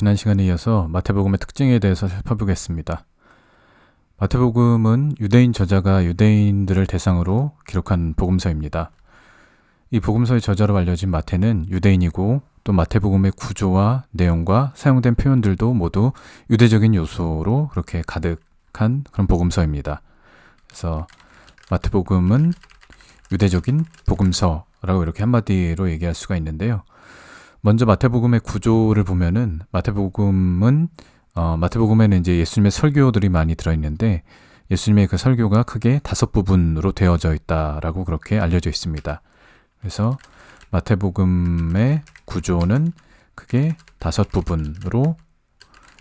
지난 시간에 이어서 마태복음의 특징에 대해서 살펴보겠습니다. 마태복음은 유대인 저자가 유대인들을 대상으로 기록한 복음서입니다. 이 복음서의 저자로 알려진 마태는 유대인이고 또 마태복음의 구조와 내용과 사용된 표현들도 모두 유대적인 요소로 그렇게 가득한 그런 복음서입니다. 그래서 마태복음은 유대적인 복음서라고 이렇게 한마디로 얘기할 수가 있는데요. 먼저 마태복음의 구조를 보면은 마태복음에는 이제 예수님의 설교들이 많이 들어있는데 예수님의 그 설교가 크게 5부분으로 되어져 있다라고 그렇게 알려져 있습니다. 그래서 마태복음의 구조는 크게 5부분으로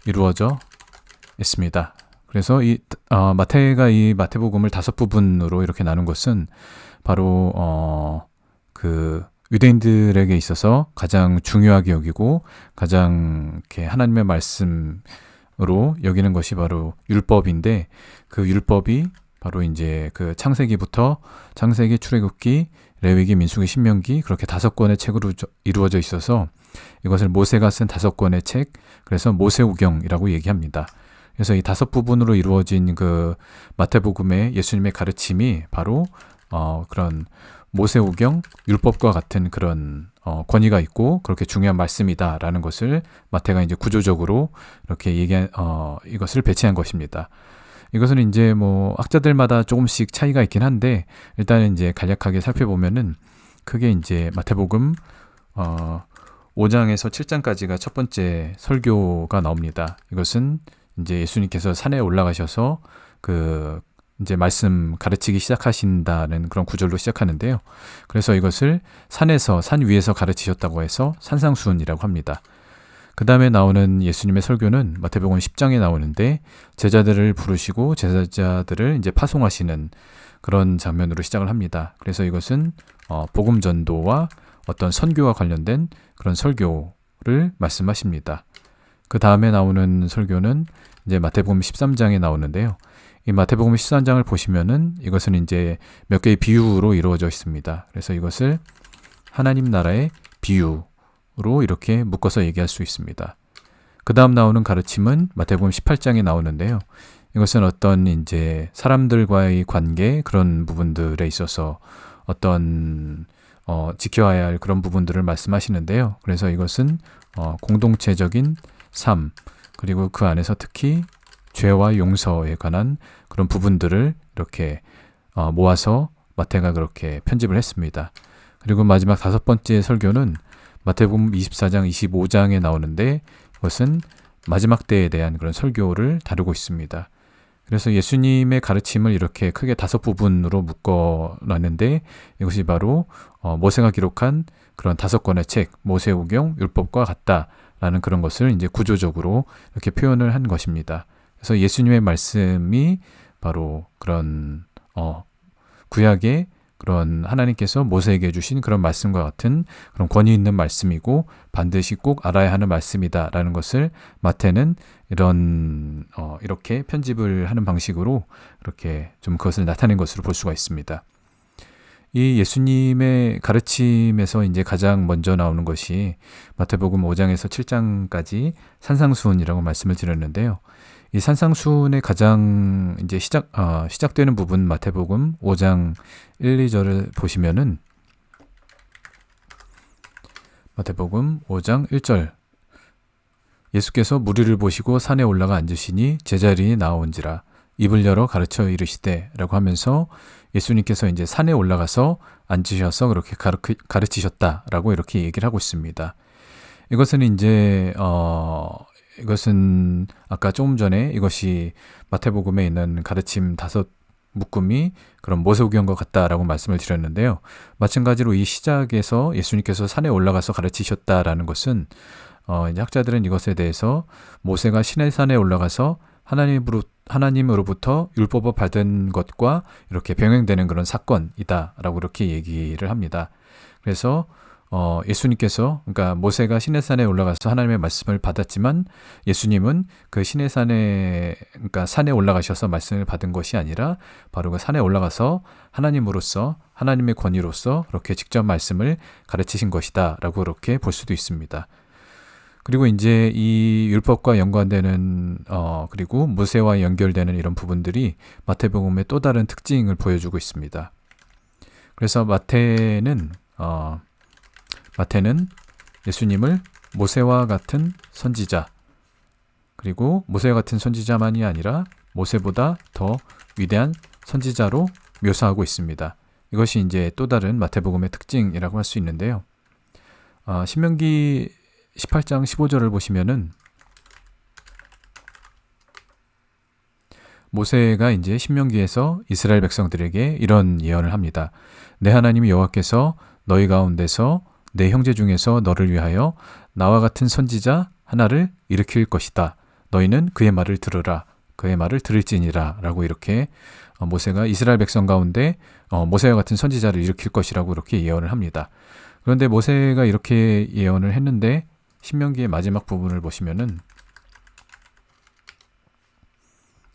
이루어져 있습니다. 그래서 마태가 이 마태복음을 5부분으로 이렇게 나눈 것은 바로 유대인들에게 있어서 가장 중요하게 여기고 가장 이렇게 하나님의 말씀으로 여기는 것이 바로 율법인데, 그 율법이 바로 이제 그 창세기, 출애굽기, 레위기, 민수기, 신명기 그렇게 5권의 책으로 이루어져 있어서 이것을 모세가 쓴 5권의 책, 그래서 모세우경이라고 얘기합니다. 그래서 이 5부분으로 이루어진 그 마태복음의 예수님의 가르침이 바로 그런 모세오경, 율법과 같은 그런 권위가 있고 그렇게 중요한 말씀이다라는 것을 마태가 이제 구조적으로 이렇게 이것을 배치한 것입니다. 이것은 이제 학자들마다 조금씩 차이가 있긴 한데 일단은 이제 간략하게 살펴보면은 크게 이제 마태복음 5장에서 7장까지가 첫 번째 설교가 나옵니다. 이것은 이제 예수님께서 산에 올라가셔서 이제 말씀 가르치기 시작하신다는 그런 구절로 시작하는데요. 그래서 이것을 산 위에서 가르치셨다고 해서 산상수훈이라고 합니다. 그 다음에 나오는 예수님의 설교는 마태복음 10장에 나오는데 제자들을 부르시고 제자들을 이제 파송하시는 그런 장면으로 시작을 합니다. 그래서 이것은 복음 전도와 어떤 선교와 관련된 그런 설교를 말씀하십니다. 그 다음에 나오는 설교는 이제 마태복음 13장에 나오는데요. 이 마태복음 13장을 보시면은 이것은 이제 몇 개의 비유로 이루어져 있습니다. 그래서 이것을 하나님 나라의 비유로 이렇게 묶어서 얘기할 수 있습니다. 그 다음 나오는 가르침은 마태복음 18장에 나오는데요. 이것은 어떤 이제 사람들과의 관계 그런 부분들에 있어서 어떤 지켜야 할 그런 부분들을 말씀하시는데요. 그래서 이것은 공동체적인 삶, 그리고 그 안에서 특히 죄와 용서에 관한 그런 부분들을 이렇게 모아서 마태가 그렇게 편집을 했습니다. 그리고 마지막 5번째 설교는 마태복음 24장, 25장에 나오는데 이것은 마지막 때에 대한 그런 설교를 다루고 있습니다. 그래서 예수님의 가르침을 이렇게 크게 5부분으로 묶어놨는데 이것이 바로 모세가 기록한 그런 5권의 책, 모세오경, 율법과 같다라는 그런 것을 이제 구조적으로 이렇게 표현을 한 것입니다. 그래서 예수님의 말씀이 바로 그런 구약의 그런 하나님께서 모세에게 주신 그런 말씀과 같은 그런 권위 있는 말씀이고 반드시 꼭 알아야 하는 말씀이다라는 것을 마태는 이렇게 편집을 하는 방식으로 이렇게 좀 그것을 나타낸 것으로 볼 수가 있습니다. 이 예수님의 가르침에서 이제 가장 먼저 나오는 것이 마태복음 5장에서 7장까지 산상수훈이라고 말씀을 드렸는데요. 이 산상수훈의 가장 이제 시작되는 부분 마태복음 5장 1, 2절을 보시면은 마태복음 5장 1절 예수께서 무리를 보시고 산에 올라가 앉으시니 제자들이 나온지라 입을 열어 가르쳐 이르시되 라고 하면서 예수님께서 이제 산에 올라가서 앉으셔서 그렇게 가르치셨다라고 이렇게 얘기를 하고 있습니다. 이것은 아까 조금 전에 이것이 마태복음에 있는 가르침 5묶음이 그런 모세오경과 같다라고 말씀을 드렸는데요. 마찬가지로 이 시작에서 예수님께서 산에 올라가서 가르치셨다라는 것은 이제 학자들은 이것에 대해서 모세가 시내산에 올라가서 하나님으로부터 율법을 받은 것과 이렇게 병행되는 그런 사건이다라고 이렇게 얘기를 합니다. 그래서 예수님께서, 그러니까 모세가 시내산에 올라가서 하나님의 말씀을 받았지만 예수님은 그 그러니까 산에 올라가셔서 말씀을 받은 것이 아니라 바로 그 산에 올라가서 하나님의 권위로서 그렇게 직접 말씀을 가르치신 것이다 라고 그렇게 볼 수도 있습니다. 그리고 이제 이 율법과 연관되는 그리고 모세와 연결되는 이런 부분들이 마태복음의 또 다른 특징을 보여주고 있습니다. 그래서 마태는 예수님을 모세와 같은 선지자, 그리고 모세와 같은 선지자만이 아니라 모세보다 더 위대한 선지자로 묘사하고 있습니다. 이것이 이제 또 다른 마태복음의 특징이라고 할 수 있는데요. 신명기 18장 15절을 보시면은 모세가 이제 신명기에서 이스라엘 백성들에게 이런 예언을 합니다. 내 하나님 여호와께서 너희 가운데서 내 형제 중에서 너를 위하여 나와 같은 선지자 하나를 일으킬 것이다. 너희는 그의 말을 들으라. 그의 말을 들을지니라. 라고 이렇게 모세가 이스라엘 백성 가운데 모세와 같은 선지자를 일으킬 것이라고 이렇게 예언을 합니다. 그런데 모세가 이렇게 예언을 했는데 신명기의 마지막 부분을 보시면은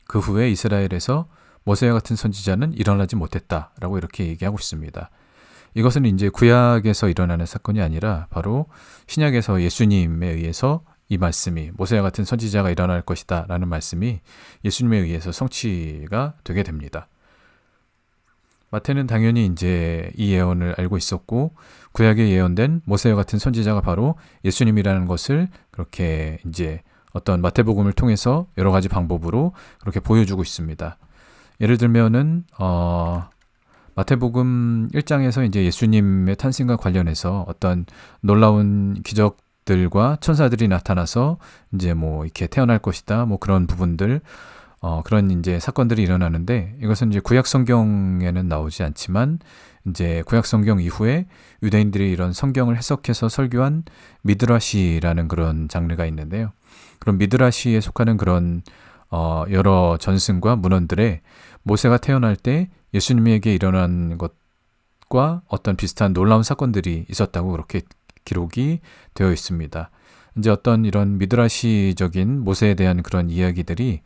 그 후에 이스라엘에서 모세와 같은 선지자는 일어나지 못했다라고 이렇게 얘기하고 있습니다. 이것은 이제 구약에서 일어나는 사건이 아니라 바로 신약에서 예수님에 의해서 이 말씀이 모세와 같은 선지자가 일어날 것이다 라는 말씀이 예수님에 의해서 성취가 되게 됩니다. 마태는 당연히 이제 이 예언을 알고 있었고 구약에 예언된 모세와 같은 선지자가 바로 예수님이라는 것을 그렇게 이제 어떤 마태복음을 통해서 여러 가지 방법으로 그렇게 보여주고 있습니다. 예를 들면은 마태복음 1장에서 이제 예수님의 탄생과 관련해서 어떤 놀라운 기적들과 천사들이 나타나서 이제 뭐 이렇게 태어날 것이다 뭐 그런 부분들 그런 이제 사건들이 일어나는데 이것은 이제 구약 성경에는 나오지 않지만 이제 구약 성경 이후에 유대인들이 이런 성경을 해석해서 설교한 미드라시라는 그런 장르가 있는데요. 그런 미드라시에 속하는 그런 여러 전승과 문헌들에 모세가 태어날 때 예수님에게 일어난 것과 어떤 비슷한 놀라운 사건들이 있었다고 그렇게 기록이 되어 있습니다. 이제 어떤 이런 미드라시적인 모세에 대한 그런 이야기들이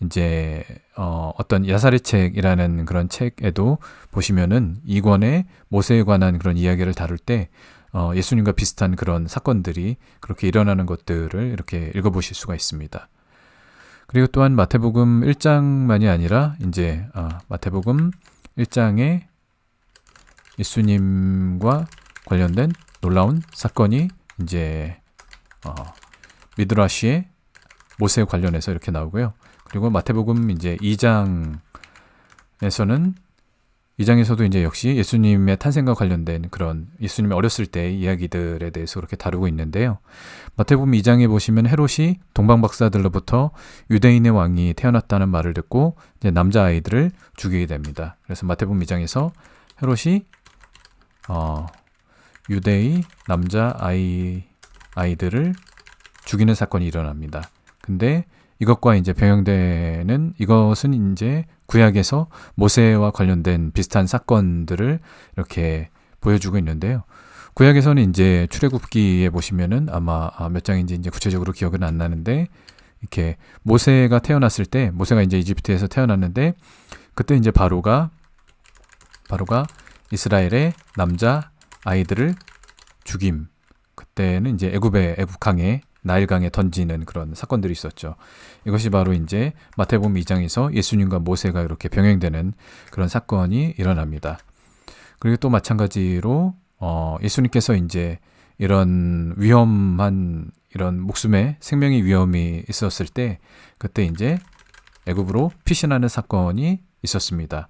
이제 어떤 야사리 책이라는 그런 책에도 보시면은 2권의 모세에 관한 그런 이야기를 다룰 때 예수님과 비슷한 그런 사건들이 그렇게 일어나는 것들을 이렇게 읽어보실 수가 있습니다. 그리고 또한 마태복음 1장만이 아니라 이제 마태복음 1장에 예수님과 관련된 놀라운 사건이 이제 미드라시의 모세 관련해서 이렇게 나오고요. 그리고 마태복음 이제 2장에서도 이제 역시 예수님의 탄생과 관련된 그런 예수님이 어렸을 때의 이야기들에 대해서 그렇게 다루고 있는데요. 마태복음 2장에 보시면 헤롯이 동방박사들로부터 유대인의 왕이 태어났다는 말을 듣고 이제 남자아이들을 죽이게 됩니다. 그래서 마태복음 2장에서 헤롯이 유대의 남자아이들을 죽이는 사건이 일어납니다. 근데 이것과 이제 병행되는 이것은 이제 구약에서 모세와 관련된 비슷한 사건들을 이렇게 보여주고 있는데요. 구약에서는 이제 출애굽기에 보시면은 아마 몇 장인지 이제 구체적으로 기억은 안 나는데 이렇게 모세가 태어났을 때 모세가 이제 이집트에서 태어났는데 그때 이제 바로가 이스라엘의 남자 아이들을 죽임. 그때는 이제 애굽강에 나일강에 던지는 그런 사건들이 있었죠. 이것이 바로 이제 마태복음 2장에서 예수님과 모세가 이렇게 병행되는 그런 사건이 일어납니다. 그리고 또 마찬가지로 예수님께서 이제 이런 위험한 이런 목숨의 생명의 위험이 있었을 때 그때 이제 애굽으로 피신하는 사건이 있었습니다.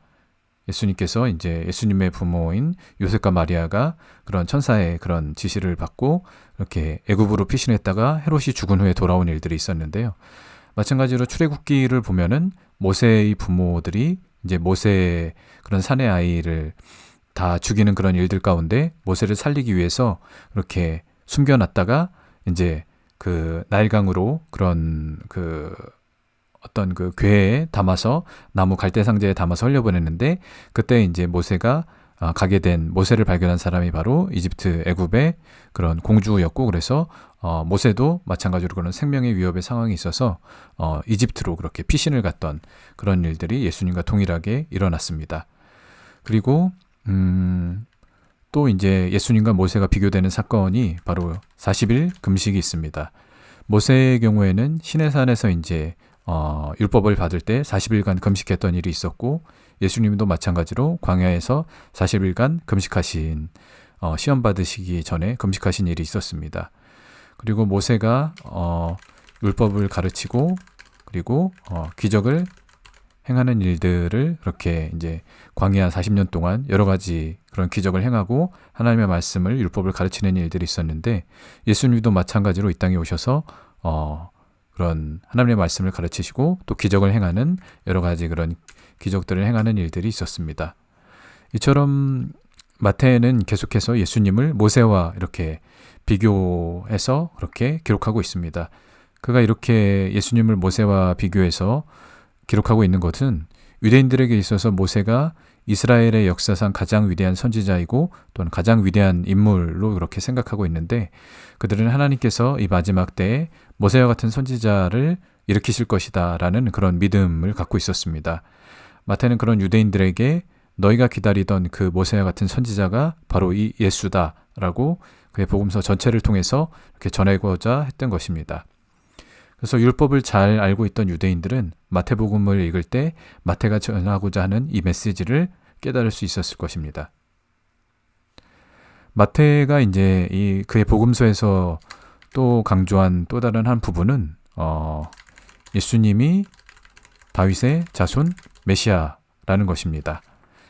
예수님께서 이제 예수님의 부모인 요셉과 마리아가 그런 천사의 그런 지시를 받고 이렇게 애굽으로 피신했다가 헤롯이 죽은 후에 돌아온 일들이 있었는데요. 마찬가지로 출애굽기를 보면은 모세의 부모들이 이제 모세 그런 사내 아이를 다 죽이는 그런 일들 가운데 모세를 살리기 위해서 이렇게 숨겨놨다가 이제 그 나일강으로 그런 어떤 그 궤에 담아서 나무 갈대 상자에 담아서 흘려보냈는데 그때 이제 모세가 가게 된 모세를 발견한 사람이 바로 이집트 애굽의 그런 공주였고 그래서 모세도 마찬가지로 그런 생명의 위협의 상황이 있어서 이집트로 그렇게 피신을 갔던 그런 일들이 예수님과 동일하게 일어났습니다. 그리고 또 이제 예수님과 모세가 비교되는 사건이 바로 40일 금식이 있습니다. 모세의 경우에는 시내산에서 이제 율법을 받을 때 40일간 금식했던 일이 있었고, 예수님도 마찬가지로 광야에서 40일간 금식하신 시험 받으시기 전에 금식하신 일이 있었습니다. 그리고 모세가 율법을 가르치고 그리고 기적을 행하는 일들을 그렇게 이제 광야 40년 동안 여러 가지 그런 기적을 행하고 하나님의 말씀을 율법을 가르치는 일들이 있었는데, 예수님도 마찬가지로 이 땅에 오셔서 그런 하나님의 말씀을 가르치시고 또 기적을 행하는 여러 가지 그런 기적들을 행하는 일들이 있었습니다. 이처럼 마태는 계속해서 예수님을 모세와 이렇게 비교해서 그렇게 기록하고 있습니다. 그가 이렇게 예수님을 모세와 비교해서 기록하고 있는 것은 유대인들에게 있어서 모세가 이스라엘의 역사상 가장 위대한 선지자이고 또는 가장 위대한 인물로 그렇게 생각하고 있는데, 그들은 하나님께서 이 마지막 때에 모세와 같은 선지자를 일으키실 것이다 라는 그런 믿음을 갖고 있었습니다. 마태는 그런 유대인들에게 너희가 기다리던 그 모세와 같은 선지자가 바로 이 예수다 라고 그의 복음서 전체를 통해서 이렇게 전하고자 했던 것입니다. 그래서 율법을 잘 알고 있던 유대인들은 마태복음을 읽을 때 마태가 전하고자 하는 이 메시지를 깨달을 수 있었을 것입니다. 마태가 이제 그의 복음서에서 또 강조한 또 다른 한 부분은 예수님이 다윗의 자손 메시아라는 것입니다.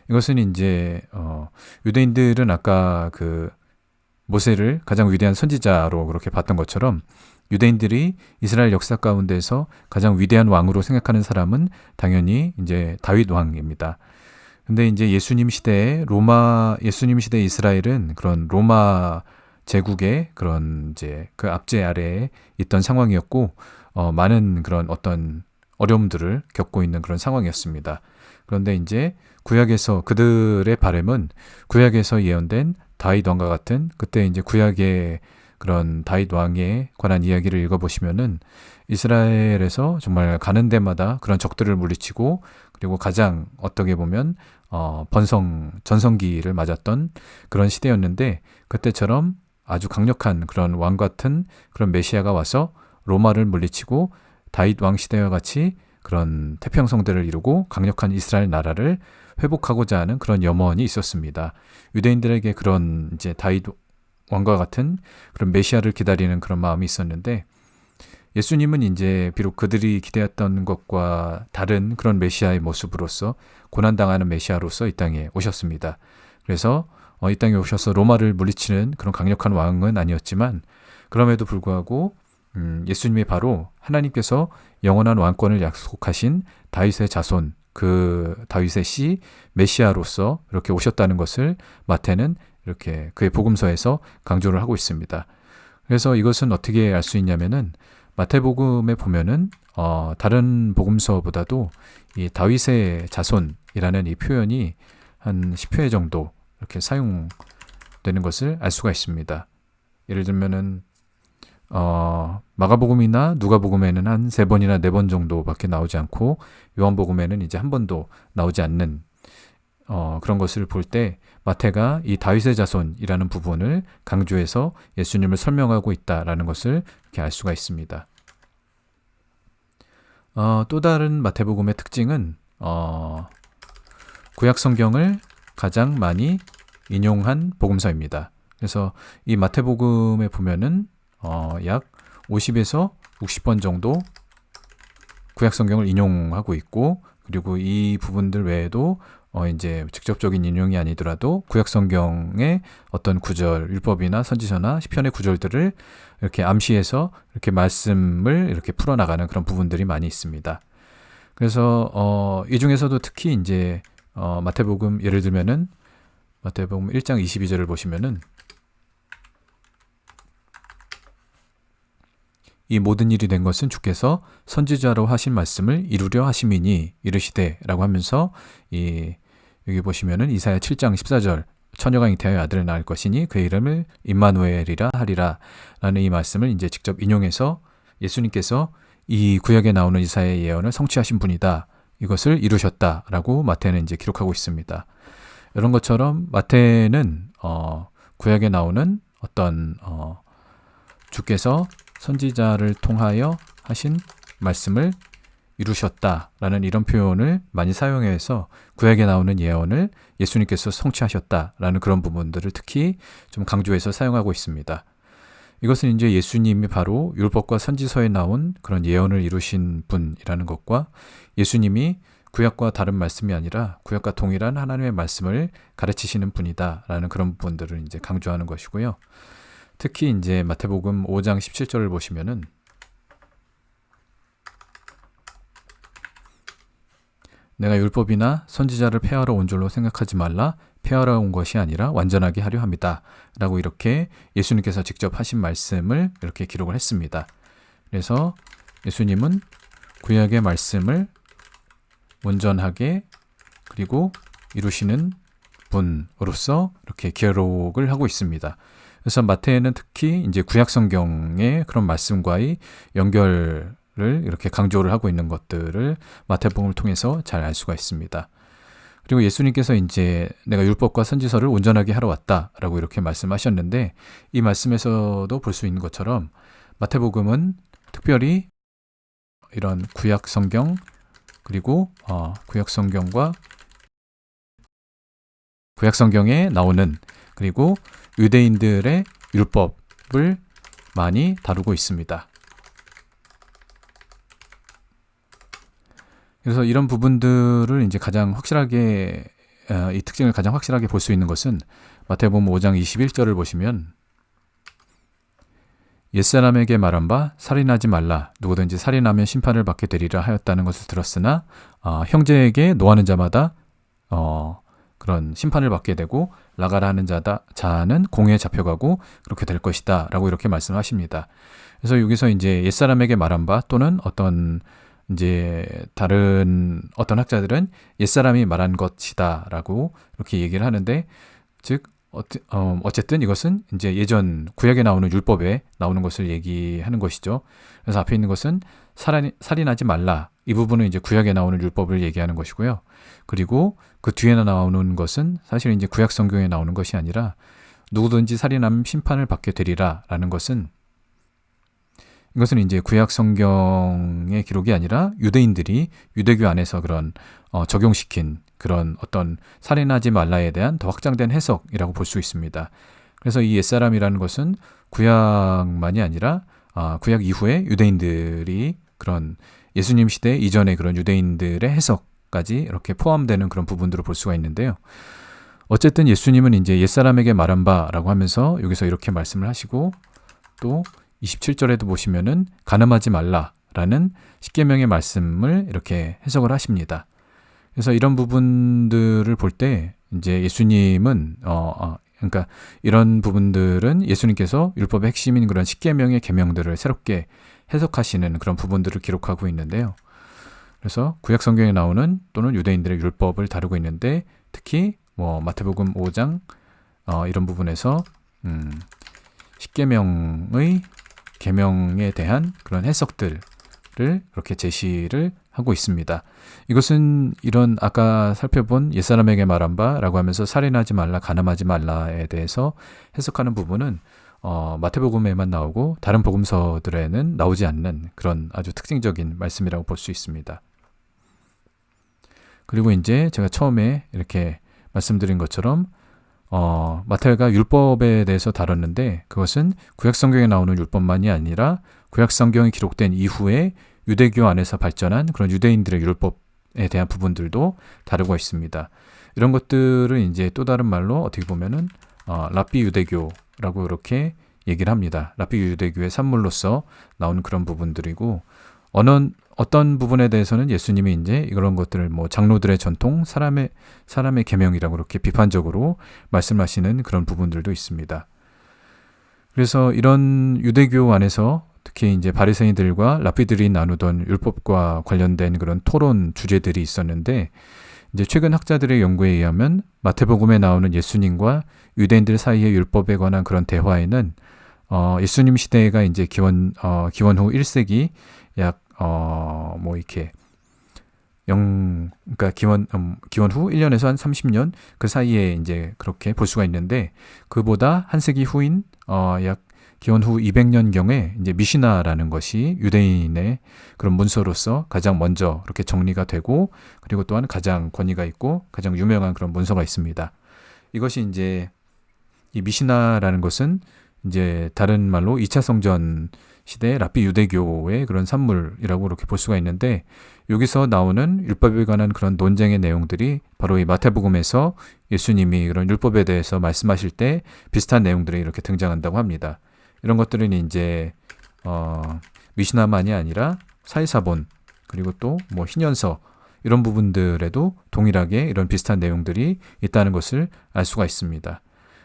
이것은 이제 유대인들은 아까 그 모세를 가장 위대한 선지자로 그렇게 봤던 것처럼 유대인들이 이스라엘 역사 가운데서 가장 위대한 왕으로 생각하는 사람은 당연히 이제 다윗 왕입니다. 근데 이제 예수님 시대 이스라엘은 그런 로마 제국의 그런 이제 그 압제 아래에 있던 상황이었고, 많은 그런 어떤 어려움들을 겪고 있는 그런 상황이었습니다. 그런데 이제 구약에서 그들의 바람은 구약에서 예언된 다윗 왕과 같은, 그때 이제 구약의 그런 다윗 왕에 관한 이야기를 읽어보시면은 이스라엘에서 정말 가는 데마다 그런 적들을 물리치고, 그리고 가장 어떻게 보면 전성기를 맞았던 그런 시대였는데, 그때처럼 아주 강력한 그런 왕 같은 그런 메시아가 와서 로마를 물리치고 다윗 왕 시대와 같이 그런 태평성대를 이루고 강력한 이스라엘 나라를 회복하고자 하는 그런 염원이 있었습니다. 유대인들에게 그런 이제 다윗 왕과 같은 그런 메시아를 기다리는 그런 마음이 있었는데, 예수님은 이제 비록 그들이 기대했던 것과 다른 그런 메시아의 모습으로서 고난당하는 메시아로서 이 땅에 오셨습니다. 그래서 이 땅에 오셔서 로마를 물리치는 그런 강력한 왕은 아니었지만, 그럼에도 불구하고 예수님이 바로 하나님께서 영원한 왕권을 약속하신 다윗의 자손, 그 다윗의 씨 메시아로서 이렇게 오셨다는 것을 마태는 이렇게 그의 복음서에서 강조를 하고 있습니다. 그래서 이것은 어떻게 알 수 있냐면은 마태복음에 보면은 다른 복음서보다도 이 다윗의 자손이라는 이 표현이 한 10회 정도 이렇게 사용되는 것을 알 수가 있습니다. 예를 들면은 마가복음이나 누가복음에는 한 3번이나 4번 정도밖에 나오지 않고, 요한복음에는 이제 한 번도 나오지 않는 그런 것을 볼 때 마태가 이 다윗의 자손이라는 부분을 강조해서 예수님을 설명하고 있다라는 것을 이렇게 알 수가 있습니다. 또 다른 마태복음의 특징은 구약 성경을 가장 많이 인용한 복음서입니다. 그래서 이 마태복음에 보면은 약 50에서 60번 정도 구약 성경을 인용하고 있고, 그리고 이 부분들 외에도 이제 직접적인 인용이 아니더라도 구약 성경의 어떤 구절, 율법이나 선지서나 시편의 구절들을 이렇게 암시해서 이렇게 말씀을 이렇게 풀어나가는 그런 부분들이 많이 있습니다. 그래서 이 중에서도 특히 이제 마태복음, 예를 들면은 마태복음 1장 22절을 보시면은 이 모든 일이 된 것은 주께서 선지자로 하신 말씀을 이루려 하심이니 이르시되 라고 하면서 여기 보시면은 이사야 7장 14절 처녀가 잉태하여 아들을 낳을 것이니 그의 이름을 임마누엘이라 하리라 라는 이 말씀을 이제 직접 인용해서 예수님께서 이 구약에 나오는 이사야의 예언을 성취하신 분이다, 이것을 이루셨다라고 마태는 이제 기록하고 있습니다. 이런 것처럼 마태는 구약에 나오는 어떤 주께서 선지자를 통하여 하신 말씀을 이루셨다라는 이런 표현을 많이 사용해서 구약에 나오는 예언을 예수님께서 성취하셨다라는 그런 부분들을 특히 좀 강조해서 사용하고 있습니다. 이것은 이제 예수님이 바로 율법과 선지서에 나온 그런 예언을 이루신 분이라는 것과 예수님이 구약과 다른 말씀이 아니라 구약과 동일한 하나님의 말씀을 가르치시는 분이다라는 그런 부분들을 이제 강조하는 것이고요. 특히 이제 마태복음 5장 17절을 보시면은 내가 율법이나 선지자를 폐하러 온 줄로 생각하지 말라. 폐하러 온 것이 아니라 완전하게 하려 합니다. 라고 이렇게 예수님께서 직접 하신 말씀을 이렇게 기록을 했습니다. 그래서 예수님은 구약의 말씀을 온전하게 그리고 이루시는 분으로서 이렇게 기록을 하고 있습니다. 그래서 마태는 특히 이제 구약 성경의 그런 말씀과의 연결을 이렇게 강조를 하고 있는 것들을 마태복음을 통해서 잘 알 수가 있습니다. 그리고 예수님께서 이제 내가 율법과 선지서를 온전하게 하러 왔다라고 이렇게 말씀하셨는데 이 말씀에서도 볼 수 있는 것처럼 마태복음은 특별히 이런 구약 성경 그리고 구약 성경과 구약 성경에 나오는 그리고 유대인들의 율법을 많이 다루고 있습니다. 그래서 이런 부분들을 이제 가장 확실하게 이 특징을 가장 확실하게 볼 수 있는 것은 마태복음 5장 21절을 보시면 옛사람에게 말한 바 살인하지 말라 누구든지 살인하면 심판을 받게 되리라 하였다는 것을 들었으나 형제에게 노하는 자마다 그런 심판을 받게 되고 나가라 하는 자는 공회에 잡혀가고 그렇게 될 것이다 라고 이렇게 말씀하십니다. 그래서 여기서 이제 옛사람에게 말한 바 또는 어떤 이제 다른 어떤 학자들은 옛사람이 말한 것이다 라고 이렇게 얘기를 하는데 즉 어쨌든 이것은 이제 예전 구약에 나오는 율법에 나오는 것을 얘기하는 것이죠. 그래서 앞에 있는 것은 살인하지 말라. 이 부분은 이제 구약에 나오는 율법을 얘기하는 것이고요. 그리고 그 뒤에 나오는 것은 사실 이제 구약 성경에 나오는 것이 아니라 누구든지 살인하면 심판을 받게 되리라 라는 것은 이것은 이제 구약 성경의 기록이 아니라 유대인들이 유대교 안에서 그런 적용시킨 그런 어떤 살인하지 말라에 대한 더 확장된 해석이라고 볼 수 있습니다. 그래서 이 옛사람이라는 것은 구약만이 아니라 구약 이후에 유대인들이 그런 예수님 시대 이전의 그런 유대인들의 해석까지 이렇게 포함되는 그런 부분들을 볼 수가 있는데요. 어쨌든 예수님은 이제 옛사람에게 말한 바라고 하면서 여기서 이렇게 말씀을 하시고 또 27절에도 보시면은 간음하지 말라라는 십계명의 말씀을 이렇게 해석을 하십니다. 그래서 이런 부분들을 볼 때 이제 예수님은 그러니까 이런 부분들은 예수님께서 율법의 핵심인 그런 십계명의 계명들을 새롭게 해석하시는 그런 부분들을 기록하고 있는데요. 그래서 구약 성경에 나오는 또는 유대인들의 율법을 다루고 있는데 특히 마태복음 5장 이런 부분에서 십계명의 계명에 대한 그런 해석들을 이렇게 제시를 하고 있습니다. 이것은 이런 아까 살펴본 옛사람에게 말한 바라고 하면서 살인하지 말라, 간음하지 말라에 대해서 해석하는 부분은 마태복음에만 나오고 다른 복음서들에는 나오지 않는 그런 아주 특징적인 말씀이라고 볼 수 있습니다. 그리고 이제 제가 처음에 이렇게 말씀드린 것처럼 마태가 율법에 대해서 다뤘는데 그것은 구약 성경에 나오는 율법만이 아니라 구약 성경이 기록된 이후에 유대교 안에서 발전한 그런 유대인들의 율법에 대한 부분들도 다루고 있습니다. 이런 것들을 이제 또 다른 말로 어떻게 보면은 랍비 유대교라고 이렇게 얘기를 합니다. 랍비 유대교의 산물로서 나오는 그런 부분들이고 어떤 부분에 대해서는 예수님이 이제 이런 것들을 장로들의 전통, 사람의 계명이라고 이렇게 비판적으로 말씀하시는 그런 부분들도 있습니다. 그래서 이런 유대교 안에서 특히 이제 바리새인들과 랍비들이 나누던 율법과 관련된 그런 토론 주제들이 있었는데 이제 최근 학자들의 연구에 의하면 마태복음에 나오는 예수님과 유대인들 사이의 율법에 관한 그런 대화에는 예수님 시대가 이제 기원 후 1세기 약 이렇게 그러니까 기원 후 1년에서 한 30년 그 사이에 이제 그렇게 볼 수가 있는데 그보다 한 세기 후인 약 기원 후 200년경에 이제 미시나라는 것이 유대인의 그런 문서로서 가장 먼저 이렇게 정리가 되고, 그리고 또한 가장 권위가 있고 가장 유명한 그런 문서가 있습니다. 이것이 이제 이 미시나라는 것은 이제 다른 말로 2차 성전 시대 랍비 유대교의 그런 산물이라고 이렇게 볼 수가 있는데, 여기서 나오는 율법에 관한 그런 논쟁의 내용들이 바로 이 마태복음에서 예수님이 그런 율법에 대해서 말씀하실 때 비슷한 내용들이 이렇게 등장한다고 합니다. 이런 것들은 이제 미시나만이 아니라 사이사본, 그리고 또 뭐 신연서, 이런 부분들에도 동일하게 이런 비슷한 내용들이 있다는 것을 알 수가 있습니다.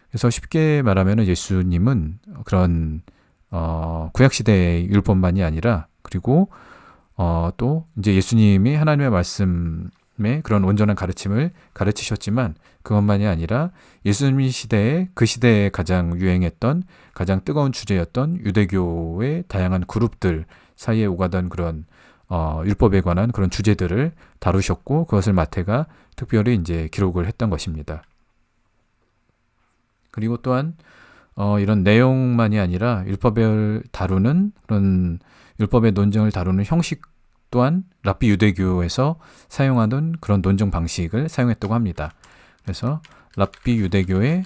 그래서 쉽게 말하면 예수님은 그런 구약시대의 율법만이 아니라, 그리고 또 이제 예수님이 하나님의 말씀의 그런 온전한 가르침을 가르치셨지만, 그것만이 아니라 예수님 시대에 그 시대에 가장 유행했던 가장 뜨거운 주제였던 유대교의 다양한 그룹들 사이에 오가던 그런 율법에 관한 그런 주제들을 다루셨고, 그것을 마태가 특별히 이제 기록을 했던 것입니다. 그리고 또한 이런 내용만이 아니라 율법을 다루는 그런 율법의 논쟁을 다루는 형식 또한 랍비 유대교에서 사용하던 그런 논증 방식을 사용했다고 합니다. 그래서 랍비 유대교의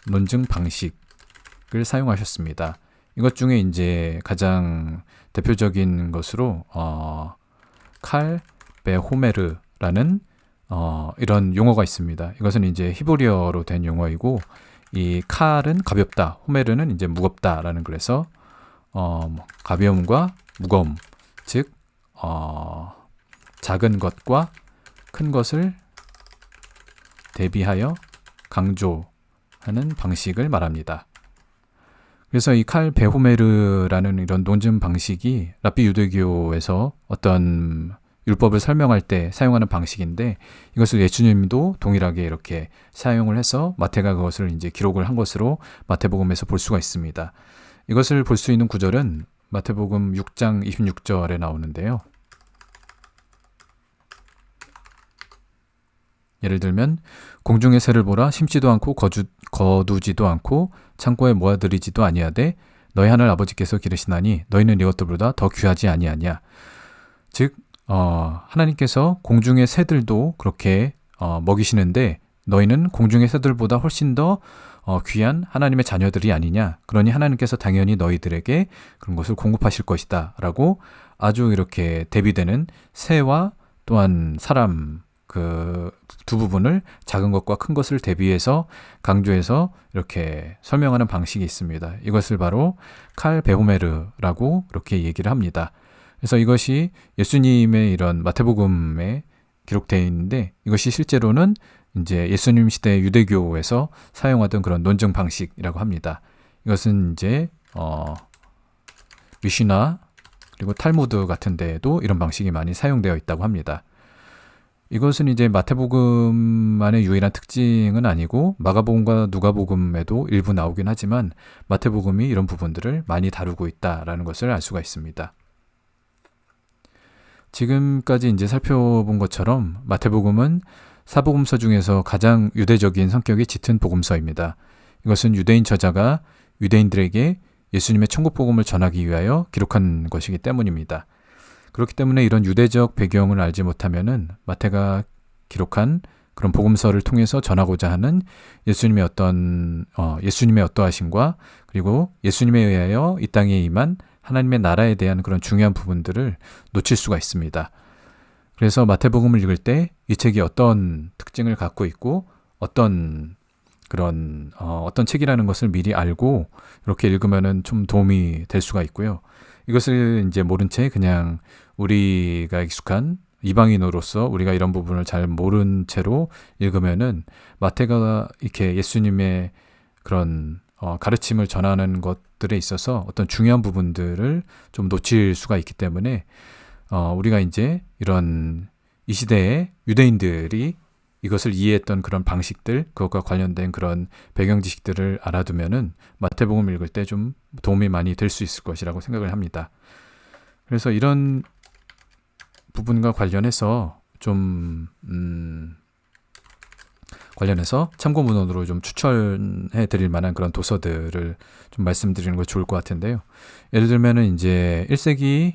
논증 방식을 사용하셨습니다. 이것 중에 이제 가장 대표적인 것으로 칼 베호메르라는 이런 용어가 있습니다. 이것은 이제 히브리어로 된 용어이고, 이 칼은 가볍다, 호메르는 이제 무겁다라는, 그래서 가벼움과 무거움, 즉 작은 것과 큰 것을 대비하여 강조하는 방식을 말합니다. 그래서 이 칼 베호메르라는 이런 논증 방식이 랍비 유대교에서 어떤 율법을 설명할 때 사용하는 방식인데, 이것을 예수님도 동일하게 이렇게 사용을 해서 마태가 그것을 이제 기록을 한 것으로 마태복음에서 볼 수가 있습니다. 이것을 볼 수 있는 구절은 마태복음 6장 26절에 나오는데요. 예를 들면 공중의 새를 보라, 심지도 않고 거두지도 않고 창고에 모아들이지도 아니하되 너희 하늘 아버지께서 기르시나니 너희는 이것들보다 더 귀하지 아니하냐. 즉 하나님께서 공중의 새들도 그렇게 먹이시는데 너희는 공중의 새들보다 훨씬 더 귀한 하나님의 자녀들이 아니냐. 그러니 하나님께서 당연히 너희들에게 그런 것을 공급하실 것이다 라고 아주 이렇게 대비되는 새와 또한 사람, 그 두 부분을, 작은 것과 큰 것을 대비해서 강조해서 이렇게 설명하는 방식이 있습니다. 이것을 바로 칼 베호메르라고 이렇게 얘기를 합니다. 그래서 이것이 예수님의 이런 마태복음에 기록되어 있는데, 이것이 실제로는 이제 예수님 시대 유대교에서 사용하던 그런 논증 방식이라고 합니다. 이것은 이제 미시나 그리고 탈무드 같은 데에도 이런 방식이 많이 사용되어 있다고 합니다. 이것은 이제 마태복음만의 유일한 특징은 아니고 마가복음과 누가복음에도 일부 나오긴 하지만 마태복음이 이런 부분들을 많이 다루고 있다라는 것을 알 수가 있습니다. 지금까지 이제 살펴본 것처럼 마태복음은 사복음서 중에서 가장 유대적인 성격이 짙은 복음서입니다. 이것은 유대인 저자가 유대인들에게 예수님의 천국 복음을 전하기 위하여 기록한 것이기 때문입니다. 그렇기 때문에 이런 유대적 배경을 알지 못하면은 마태가 기록한 그런 복음서를 통해서 전하고자 하는 예수님의 어떠하심과, 그리고 예수님에 의하여 이 땅에 임한 하나님의 나라에 대한 그런 중요한 부분들을 놓칠 수가 있습니다. 그래서 마태복음을 읽을 때 이 책이 어떤 특징을 갖고 있고 어떤 책이라는 것을 미리 알고 이렇게 읽으면은 좀 도움이 될 수가 있고요. 이것을 이제 모른 채 그냥 우리가 익숙한 이방인으로서 우리가 이런 부분을 잘 모른 채로 읽으면은 마태가 이렇게 예수님의 그런 가르침을 전하는 것들에 있어서 어떤 중요한 부분들을 좀 놓칠 수가 있기 때문에 우리가 이제 이런 이 시대의 유대인들이 이것을 이해했던 그런 방식들, 그것과 관련된 그런 배경 지식들을 알아두면은 마태복음 읽을 때 좀 도움이 많이 될 수 있을 것이라고 생각을 합니다. 그래서 이런 부분과 관련해서 좀 관련해서 참고 문헌으로 좀 추천해 드릴 만한 그런 도서들을 좀 말씀드리는 거 좋을 것 같은데요. 예를 들면은 이제 1세기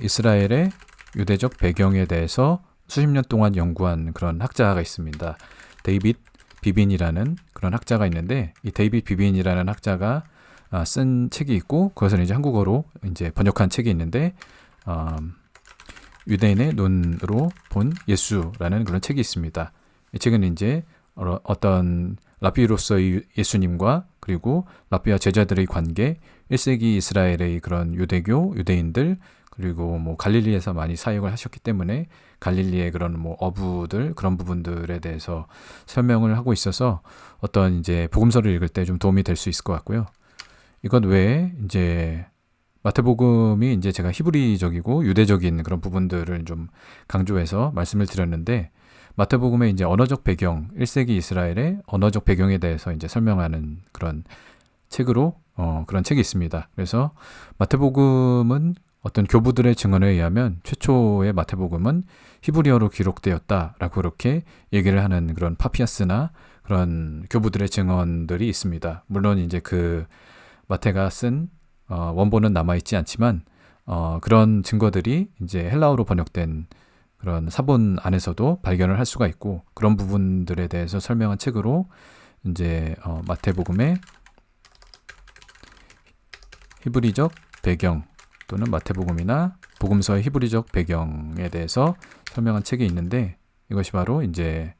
이스라엘의 유대적 배경에 대해서 수십 년 동안 연구한 그런 학자가 있습니다. 데이빗 비빈이라는 그런 학자가 있는데, 이 데이빗 비빈이라는 학자가 쓴 책이 있고, 그것을 이제 한국어로 이제 번역한 책이 있는데, 유대인의 눈으로 본 예수라는 그런 책이 있습니다. 이 책은 이제 어떤 랍비로서의 예수님과 그리고 랍비와 제자들의 관계, 1세기 이스라엘의 그런 유대교, 유대인들, 그리고 뭐 갈릴리에서 많이 사역을 하셨기 때문에 갈릴리의 그런 뭐 어부들, 그런 부분들에 대해서 설명을 하고 있어서 어떤 이제 복음서를 읽을 때 좀 도움이 될 수 있을 것 같고요. 이것 외에 이제 마태복음이 이제 제가 히브리적이고 유대적인 그런 부분들을 좀 강조해서 말씀을 드렸는데, 마태복음의 이제 언어적 배경, 1세기 이스라엘의 언어적 배경에 대해서 이제 설명하는 그런 책으로 그런 책이 있습니다. 그래서 마태복음은 어떤 교부들의 증언에 의하면 최초의 마태복음은 히브리어로 기록되었다라고 그렇게 얘기를 하는 그런 파피아스나 그런 교부들의 증언들이 있습니다. 물론 이제 그 마태가 쓴 원본은 남아있지 않지만 그런 증거들이 이제 헬라어로 번역된 그런 사본 안에서도 발견을 할 수가 있고, 그런 부분들에 대해서 설명한 책으로 이제 마태복음의 히브리적 배경, 또는 마태복음이나 복음서의 히브리적 배경에 대해서 설명한 책이 있는데, 이것이 바로 이제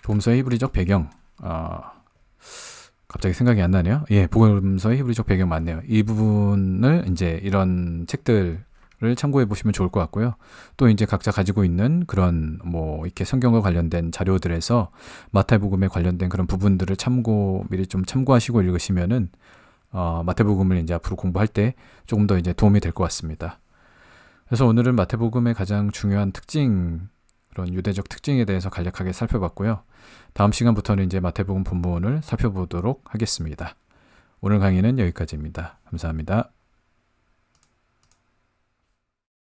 복음서의 히브리적 배경, 갑자기 생각이 안 나네요. 예, 복음서의 히브리적 배경 맞네요. 이 부분을 이제 이런 책들을 참고해 보시면 좋을 것 같고요. 또 이제 각자 가지고 있는 그런 뭐 이렇게 성경과 관련된 자료들에서 마태복음에 관련된 그런 부분들을 미리 좀 참고하시고 읽으시면은 마태복음을 이제 앞으로 공부할 때 조금 더 이제 도움이 될 것 같습니다. 그래서 오늘은 마태복음의 가장 중요한 특징, 그런 유대적 특징에 대해서 간략하게 살펴봤고요. 다음 시간부터는 이제 마태복음 본문을 살펴보도록 하겠습니다. 오늘 강의는 여기까지입니다. 감사합니다.